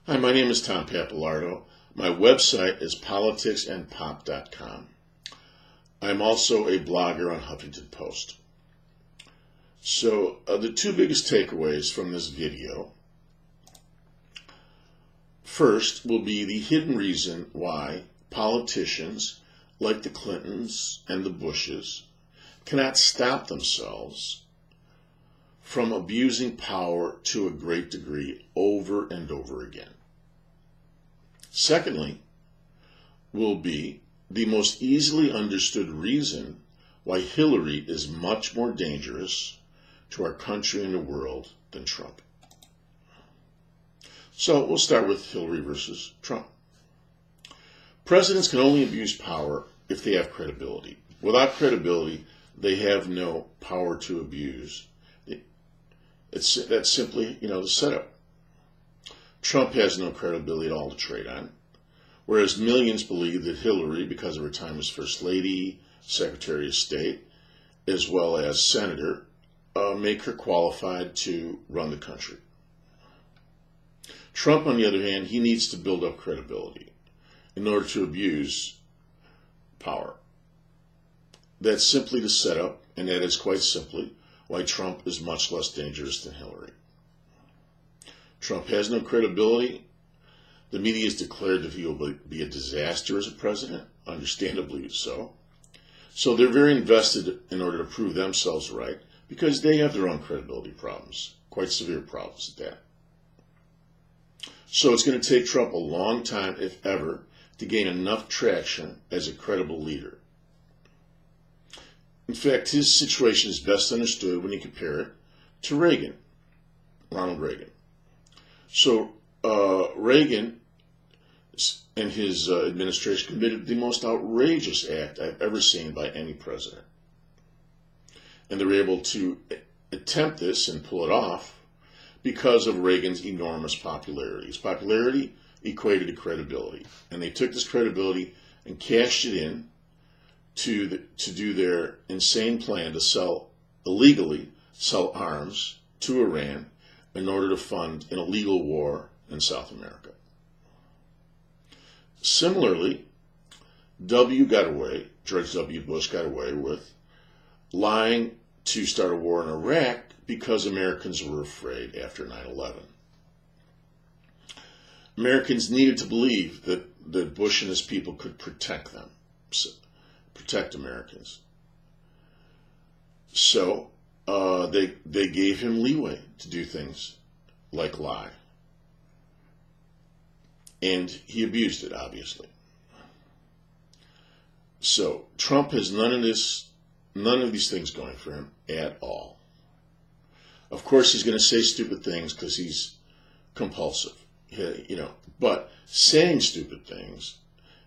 Hi, my name is Tom Pappalardo. My website is politicsandpop.com. I'm also a blogger on Huffington Post. So the two biggest takeaways from this video. First will be the hidden reason why politicians like the Clintons and the Bushes cannot stop themselves from abusing power to a great degree over and over again. Secondly, will be the most easily understood reason why Hillary is much more dangerous to our country and the world than Trump. So we'll start with Hillary versus Trump. Presidents can only abuse power if they have credibility. Without credibility, they have no power to abuse. That's simply, the setup. Trump has no credibility at all to trade on, whereas millions believe that Hillary, because of her time as First Lady, Secretary of State, as well as Senator, make her qualified to run the country. Trump, on the other hand, he needs to build up credibility in order to abuse power. That's simply the setup, and that is quite simply why Trump is much less dangerous than Hillary. Trump has no credibility. The media has declared that he will be a disaster as a president, understandably so. So they're very invested in order to prove themselves right, because they have their own credibility problems, quite severe problems at that. So it's going to take Trump a long time, if ever, to gain enough traction as a credible leader. In fact, his situation is best understood when you compare it to Reagan, Ronald Reagan. So Reagan and his administration committed the most outrageous act I've ever seen by any president. And they were able to attempt this and pull it off because of Reagan's enormous popularity. His popularity equated to credibility. And they took this credibility and cashed it in to do their insane plan to illegally sell arms to Iran in order to fund an illegal war in South America. Similarly, George W. Bush got away with lying to start a war in Iraq because Americans were afraid after 9/11. Americans needed to believe that Bush and his people could protect them, protect Americans. So they gave him leeway to do things like lie. And he abused it, obviously. So Trump has none of these things going for him at all. Of course, he's going to say stupid things because he's compulsive, But saying stupid things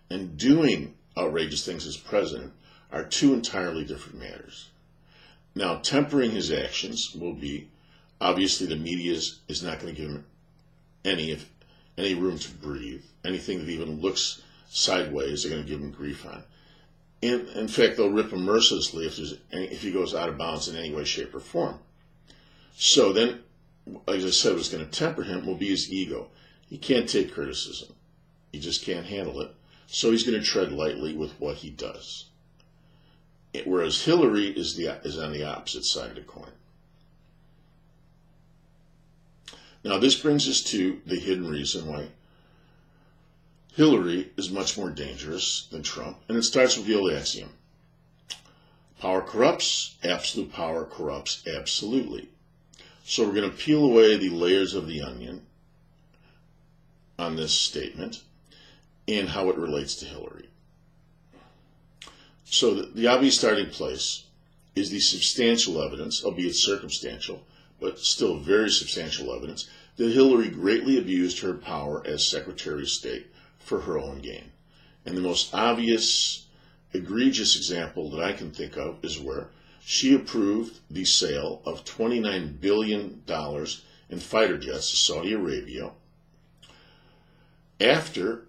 and doing outrageous things as president are two entirely different matters. Now, tempering his actions will be, obviously, the media is not going to give him any room to breathe. Anything that even looks sideways, they're going to give him grief on. In fact, they'll rip him mercilessly if he goes out of bounds in any way, shape, or form. So then, as I said, what's going to temper him will be his ego. He can't take criticism. He just can't handle it. So he's going to tread lightly with what he does. Whereas Hillary is on the opposite side of the coin. Now, this brings us to the hidden reason why Hillary is much more dangerous than Trump, and it starts with the old axiom. Power corrupts, absolute power corrupts absolutely. So we're going to peel away the layers of the onion on this statement and how it relates to Hillary. So the obvious starting place is the substantial evidence, albeit circumstantial, but still very substantial evidence, that Hillary greatly abused her power as Secretary of State for her own gain. And the most obvious, egregious example that I can think of is where she approved the sale of $29 billion in fighter jets to Saudi Arabia after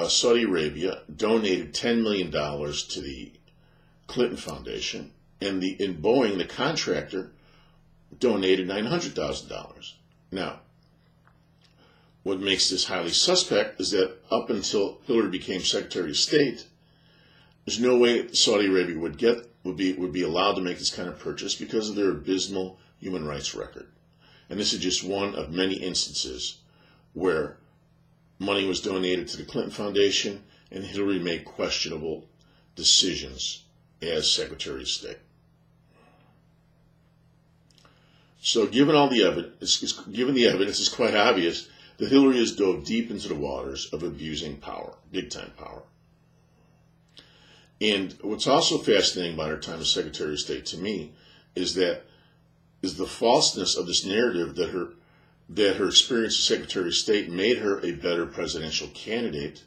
Saudi Arabia donated $10 million to the Clinton Foundation, and in Boeing, the contractor, donated $900,000. Now, what makes this highly suspect is that up until Hillary became Secretary of State, there's no way Saudi Arabia would be allowed to make this kind of purchase because of their abysmal human rights record. And this is just one of many instances where money was donated to the Clinton Foundation and Hillary made questionable decisions as Secretary of State. So given the evidence, it's quite obvious that Hillary has dove deep into the waters of abusing power, big-time power. And what's also fascinating about her time as Secretary of State to me is the falseness of this narrative that her experience as Secretary of State made her a better presidential candidate.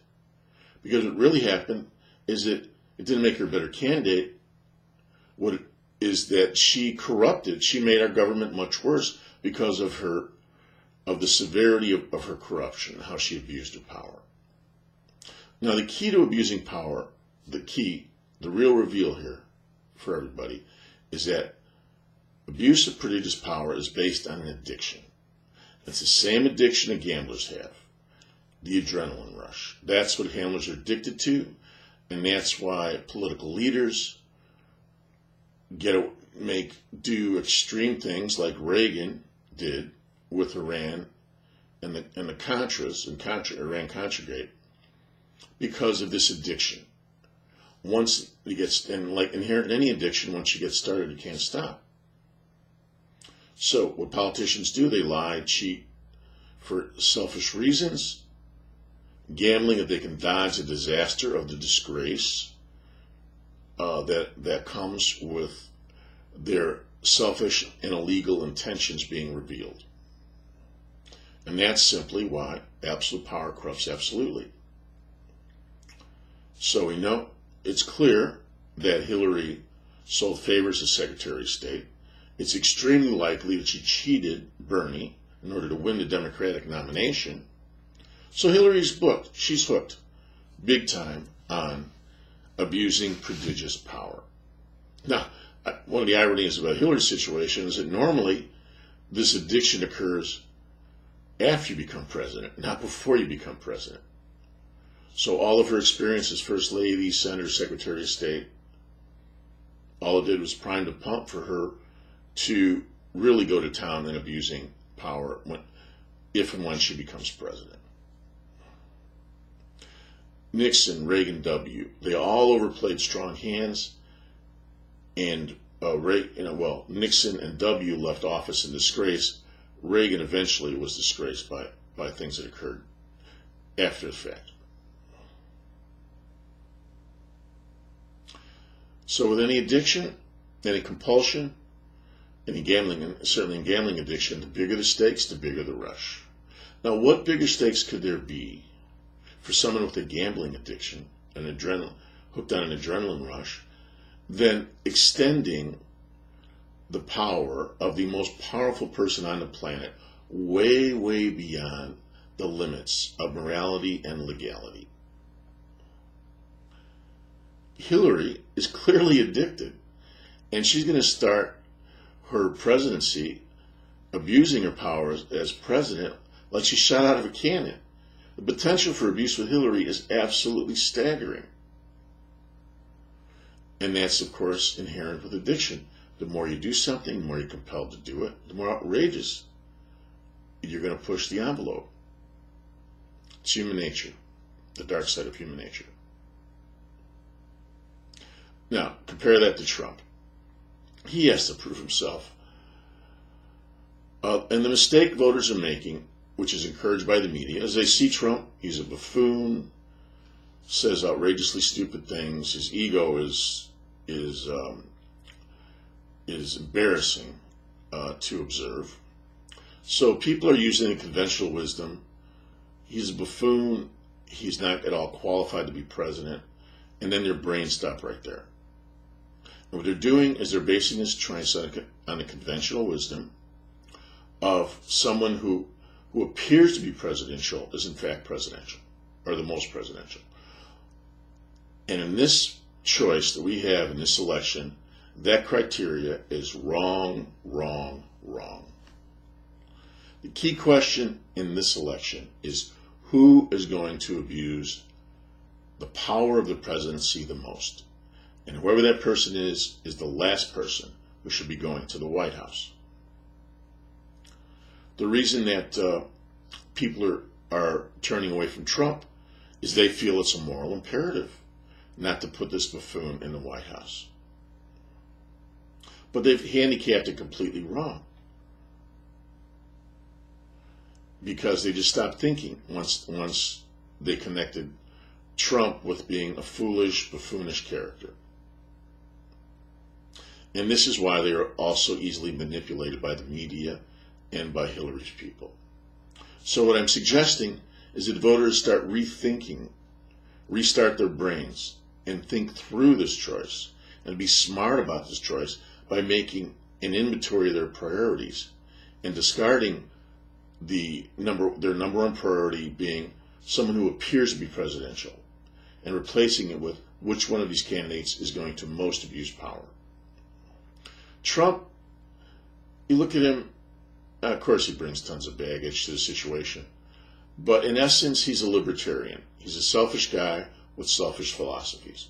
Because what really happened is that it didn't make her a better candidate. What it is that she made our government much worse because of the severity of her corruption, how she abused her power. Now, the key to abusing power, the real reveal here for everybody, is that abuse of prodigious power is based on an addiction. It's the same addiction that gamblers have, the adrenaline rush. That's what gamblers are addicted to, and that's why political leaders do extreme things like Reagan did with Iran and the Contras and Iran-Contra, because of this addiction. Once it gets, and like inherent in any addiction, once you get started, you can't stop. So what politicians do, they lie, cheat for selfish reasons, gambling that they can dodge the disaster of the disgrace that comes with their selfish and illegal intentions being revealed. And that's simply why absolute power corrupts absolutely. So we know it's clear that Hillary sold favors as Secretary of State. It's extremely likely that she cheated Bernie in order to win the Democratic nomination. So Hillary's booked. She's hooked big time on abusing prodigious power. Now, one of the ironies about Hillary's situation is that normally this addiction occurs after you become president, not before you become president. So all of her experience as First Lady, Senator, Secretary of State, all it did was prime the pump for her to really go to town in abusing power if and when she becomes president. Nixon, Reagan, W., they all overplayed strong hands, and Nixon and W. left office in disgrace. Reagan eventually was disgraced by things that occurred after the fact. So with any addiction, any compulsion, any gambling, and certainly in gambling addiction, the bigger the stakes, the bigger the rush. Now, what bigger stakes could there be for someone with a gambling addiction, hooked on an adrenaline rush, than extending the power of the most powerful person on the planet way, way beyond the limits of morality and legality? Hillary is clearly addicted, and she's going to start her presidency abusing her powers as president like she's shot out of a cannon. The potential for abuse with Hillary is absolutely staggering. And that's, of course, inherent with addiction. The more you do something, the more you're compelled to do it, the more outrageous you're going to push the envelope. It's human nature, the dark side of human nature. Now, compare that to Trump. He has to prove himself. And the mistake voters are making, which is encouraged by the media, as they see Trump, he's a buffoon, says outrageously stupid things. His ego is embarrassing to observe. So people are using the conventional wisdom. He's a buffoon. He's not at all qualified to be president. And then their brains stop right there. And what they're doing is they're basing this choice on the conventional wisdom of someone who appears to be presidential is in fact presidential, or the most presidential. And in this choice that we have in this election, that criteria is wrong, wrong, wrong. The key question in this election is who is going to abuse the power of the presidency the most. And whoever that person is the last person who should be going to the White House. The reason that people are turning away from Trump is they feel it's a moral imperative not to put this buffoon in the White House. But they've handicapped it completely wrong, because they just stopped thinking once they connected Trump with being a foolish, buffoonish character. And this is why they are also easily manipulated by the media and by Hillary's people. So what I'm suggesting is that voters start rethinking, restart their brains, and think through this choice, and be smart about this choice by making an inventory of their priorities and discarding their number one priority being someone who appears to be presidential, and replacing it with which one of these candidates is going to most abuse power. Trump, you look at him, of course he brings tons of baggage to the situation, but in essence he's a libertarian. He's a selfish guy with selfish philosophies.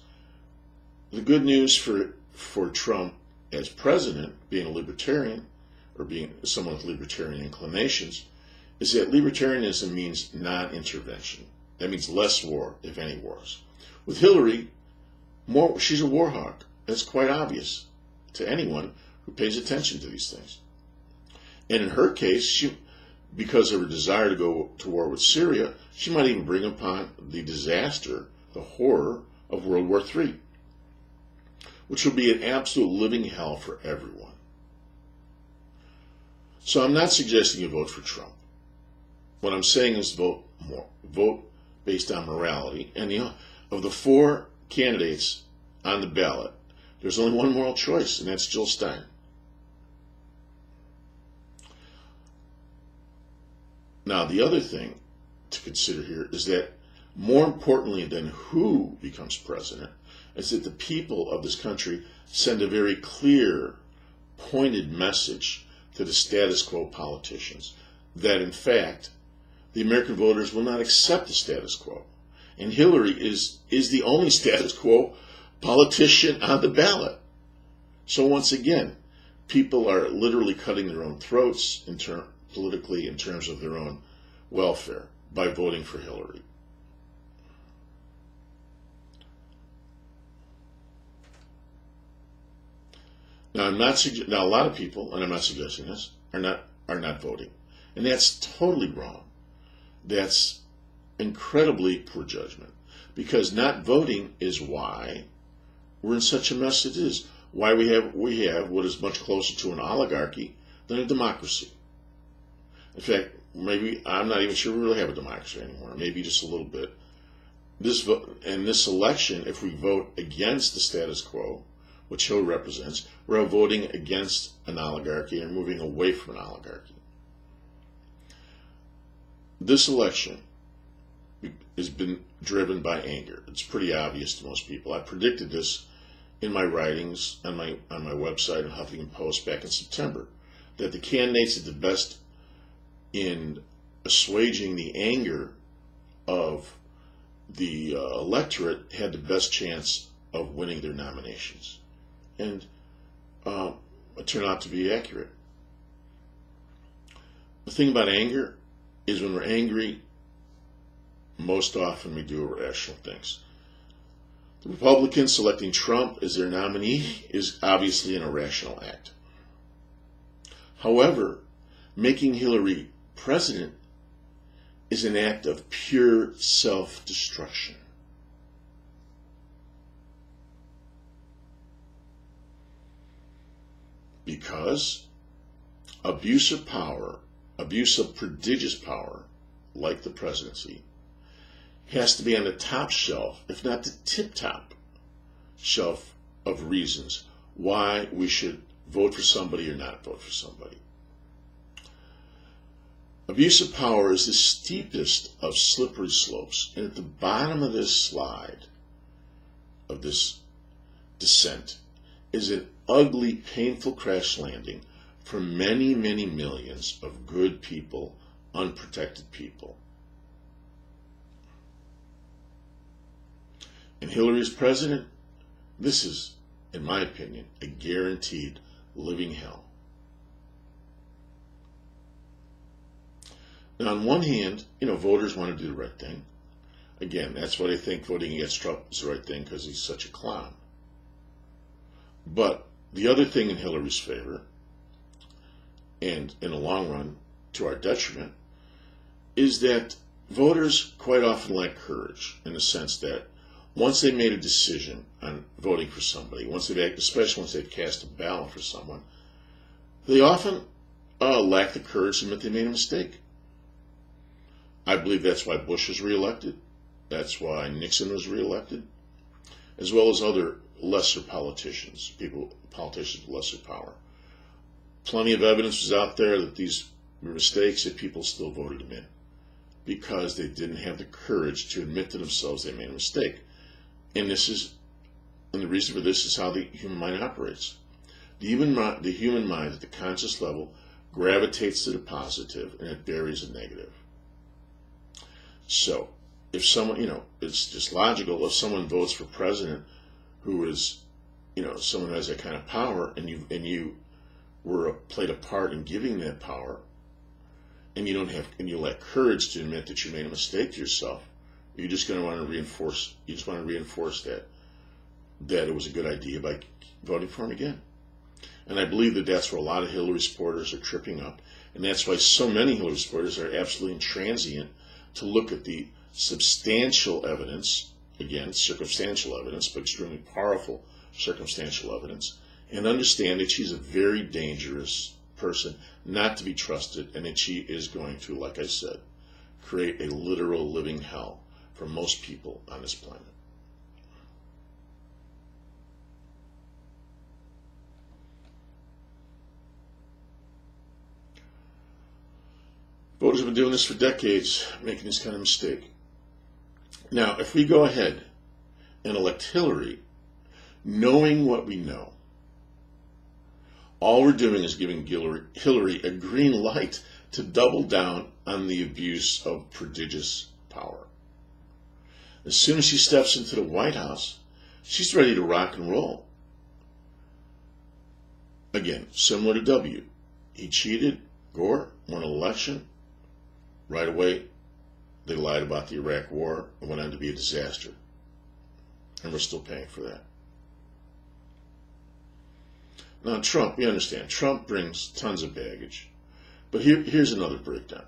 The good news for Trump as president, being a libertarian, or being someone with libertarian inclinations, is that libertarianism means non-intervention. That means less war, if any wars. With Hillary, she's a war hawk. That's quite obvious to anyone who pays attention to these things. And in her case, because of her desire to go to war with Syria, she might even bring upon the disaster, the horror of World War III, which will be an absolute living hell for everyone. So I'm not suggesting you vote for Trump. What I'm saying is vote based on morality. And of the four candidates on the ballot, there's only one moral choice, and that's Jill Stein. Now, the other thing to consider here is that more importantly than who becomes president is that the people of this country send a very clear, pointed message to the status quo politicians that, in fact, the American voters will not accept the status quo. And Hillary is the only status quo politician on the ballot. So once again, people are literally cutting their own throats politically in terms of their own welfare by voting for Hillary. Now, a lot of people, and I'm not suggesting this, are not voting, and that's totally wrong. That's incredibly poor judgment, because not voting is why we're in such a mess it is. Why we have what is much closer to an oligarchy than a democracy. In fact, maybe I'm not even sure we really have a democracy anymore. Maybe just a little bit. This election, if we vote against the status quo, which Hill represents, we're voting against an oligarchy and moving away from an oligarchy. This election has been driven by anger. It's pretty obvious to most people. I predicted this in my writings on my website in Huffington Post back in September, that the candidates that did best in assuaging the anger of the electorate had the best chance of winning their nominations. And it turned out to be accurate. The thing about anger is when we're angry, most often we do irrational things. The Republicans selecting Trump as their nominee is obviously an irrational act. However, making Hillary president is an act of pure self-destruction. Because abuse of power, abuse of prodigious power, like the presidency, has to be on the top shelf, if not the tip-top shelf of reasons why we should vote for somebody or not vote for somebody. Abuse of power is the steepest of slippery slopes, and at the bottom of this slide, of this descent, is an ugly, painful crash landing for many, many millions of good people, unprotected people. And Hillary as president, this is, in my opinion, a guaranteed living hell. Now, on one hand, voters want to do the right thing. Again, that's what I think voting against Trump is the right thing because he's such a clown. But the other thing in Hillary's favor, and in the long run to our detriment, is that voters quite often lack courage in the sense that once they made a decision on voting for somebody, especially once they've cast a ballot for someone, they often lack the courage to admit they made a mistake. I believe that's why Bush was reelected. That's why Nixon was reelected, as well as other lesser politicians with lesser power. Plenty of evidence was out there that these were mistakes, that people still voted them in because they didn't have the courage to admit to themselves they made a mistake. And the reason for this is how the human mind operates. The human mind at the conscious level gravitates to the positive and it buries the negative. So, if someone, it's just logical, if someone votes for president who is, someone who has that kind of power, and you played a part in giving that power, and you lack courage to admit that you made a mistake to yourself, you're just going to want to reinforce. You just want to reinforce that it was a good idea by voting for him again. And I believe that that's where a lot of Hillary supporters are tripping up, and that's why so many Hillary supporters are absolutely intransient to look at the substantial evidence, again, circumstantial evidence, but extremely powerful circumstantial evidence, and understand that she's a very dangerous person, not to be trusted, and that she is going to, like I said, create a literal living hell for most people on this planet. Voters have been doing this for decades, making this kind of mistake. Now, if we go ahead and elect Hillary, knowing what we know, all we're doing is giving Hillary a green light to double down on the abuse of prodigious power. As soon as she steps into the White House, she's ready to rock and roll. Again, similar to W. He cheated, Gore won an election. Right away, they lied about the Iraq War. It went on to be a disaster. And we're still paying for that. Now, Trump, we understand. Trump brings tons of baggage. But here's another breakdown.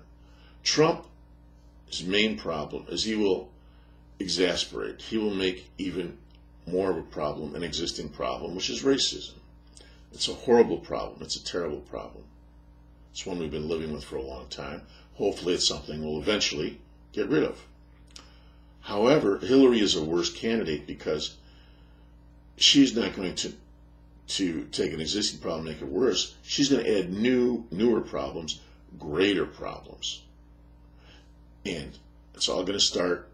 Trump's main problem is he will exasperate. He will make even more of a problem, an existing problem, which is racism. It's a horrible problem. It's a terrible problem. It's one we've been living with for a long time. Hopefully it's something we'll eventually get rid of. However, Hillary is a worse candidate because she's not going to take an existing problem and make it worse. She's going to add newer problems, greater problems. And it's all going to start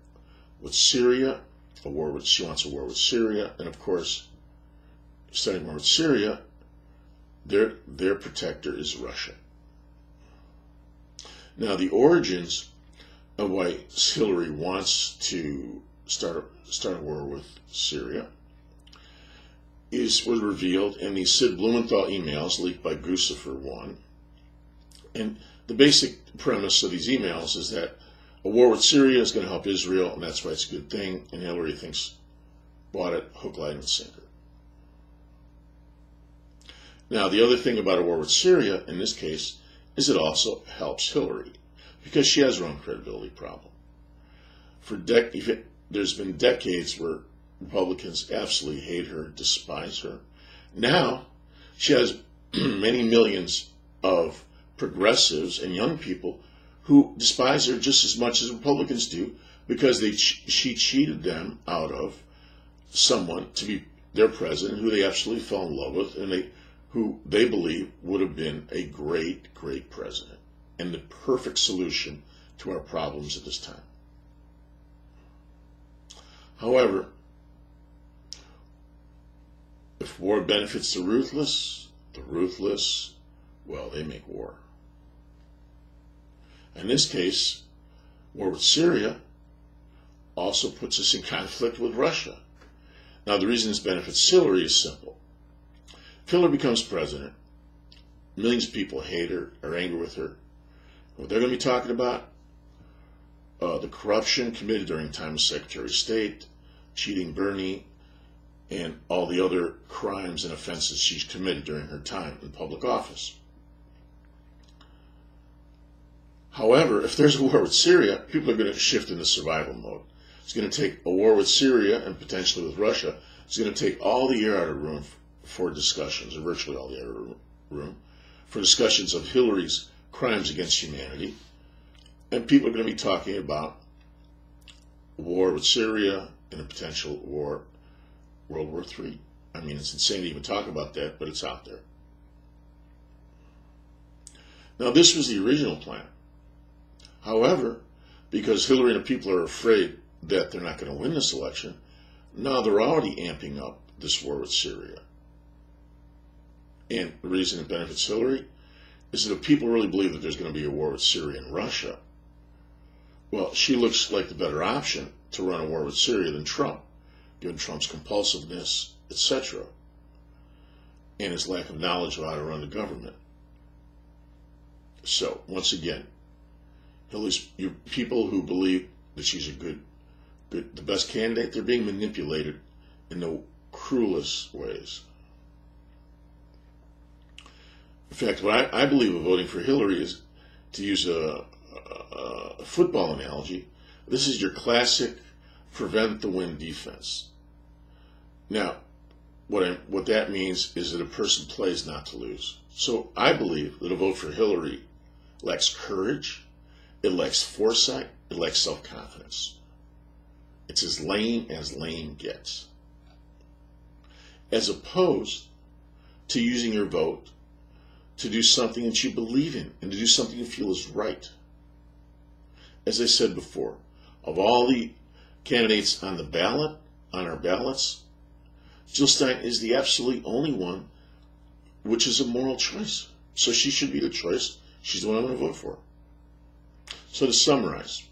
with Syria, she wants a war with Syria, and of course, starting war with Syria, their protector is Russia. Now, the origins of why Hillary wants to start a war with Syria was revealed in the Sid Blumenthal emails leaked by Guccifer 1. And the basic premise of these emails is that a war with Syria is going to help Israel, and that's why it's a good thing, and Hillary bought it hook, line, and sinker. Now, the other thing about a war with Syria, in this case, is it also helps Hillary, because she has her own credibility problem. There's been decades where Republicans absolutely hate her, despise her. Now, she has many millions of progressives and young people who despise her just as much as Republicans do, because she cheated them out of someone to be their president who they absolutely fell in love with, and who they believe would have been a great, great president and the perfect solution to our problems at this time. However, if war benefits the ruthless well, they make war. In this case, war with Syria also puts us in conflict with Russia. Now, the reason this benefits Hillary is simple. If Hillary becomes president, millions of people hate her, are angry with her. What they're going to be talking about, the corruption committed during the time of Secretary of State, cheating Bernie, and all the other crimes and offenses she's committed during her time in public office. However, if there's a war with Syria, people are going to shift into survival mode. It's going to take a war with Syria and potentially with Russia. It's going to take all the air out of room for discussions, or virtually all the air out of room, for discussions of Hillary's crimes against humanity. And people are going to be talking about war with Syria and a potential war, World War III. I mean, it's insane to even talk about that, but it's out there. Now, this was the original plan. However, because Hillary and the people are afraid that they're not going to win this election, now they're already amping up this war with Syria. And the reason it benefits Hillary is that if people really believe that there's going to be a war with Syria and Russia, well, she looks like the better option to run a war with Syria than Trump, given Trump's compulsiveness, etc., and his lack of knowledge of how to run the government. So, once again, Hillary's, you people who believe that she's the best candidate, they're being manipulated in the cruelest ways. In fact, what I believe of voting for Hillary is, to use a football analogy, this is your classic prevent the win defense. Now, what that means is that a person plays not to lose. So I believe that a vote for Hillary lacks courage, it lacks foresight, it lacks self-confidence. It's as lame gets. As opposed to using your vote to do something that you believe in and to do something you feel is right. As I said before, of all the candidates on the ballot, on our ballots, Jill Stein is the absolutely only one which is a moral choice. So she should be the choice. She's the one I'm going to vote for. So to summarize,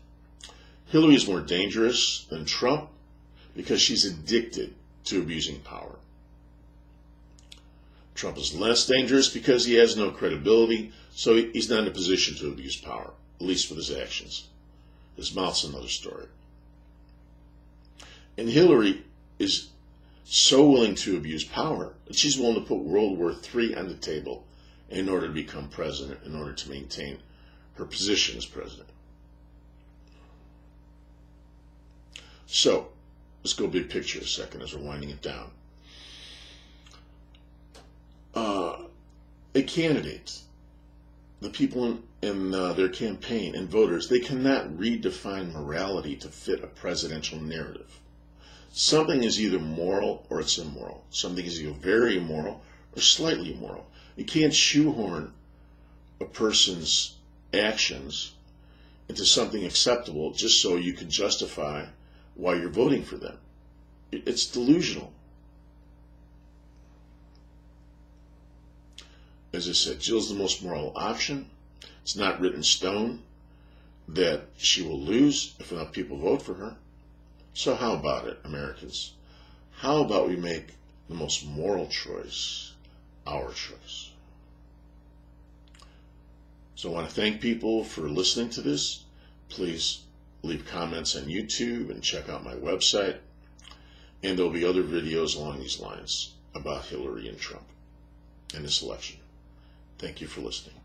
Hillary is more dangerous than Trump because she's addicted to abusing power. Trump is less dangerous because he has no credibility, so he's not in a position to abuse power, at least with his actions. His mouth's another story. And Hillary is so willing to abuse power that she's willing to put World War III on the table in order to become president, in order to maintain her position as president. So, let's go big picture a second as we're winding it down. A candidate, the people in their campaign and voters, they cannot redefine morality to fit a presidential narrative. Something is either moral or it's immoral. Something is either very immoral or slightly immoral. You can't shoehorn a person's actions into something acceptable just so you can justify why you're voting for them. It's delusional. As I said, Jill's the most moral option. It's not written in stone that she will lose if enough people vote for her. So how about it, Americans? How about we make the most moral choice our choice? So I want to thank people for listening to this. Please leave comments on YouTube and check out my website. And there'll be other videos along these lines about Hillary and Trump in this election. Thank you for listening.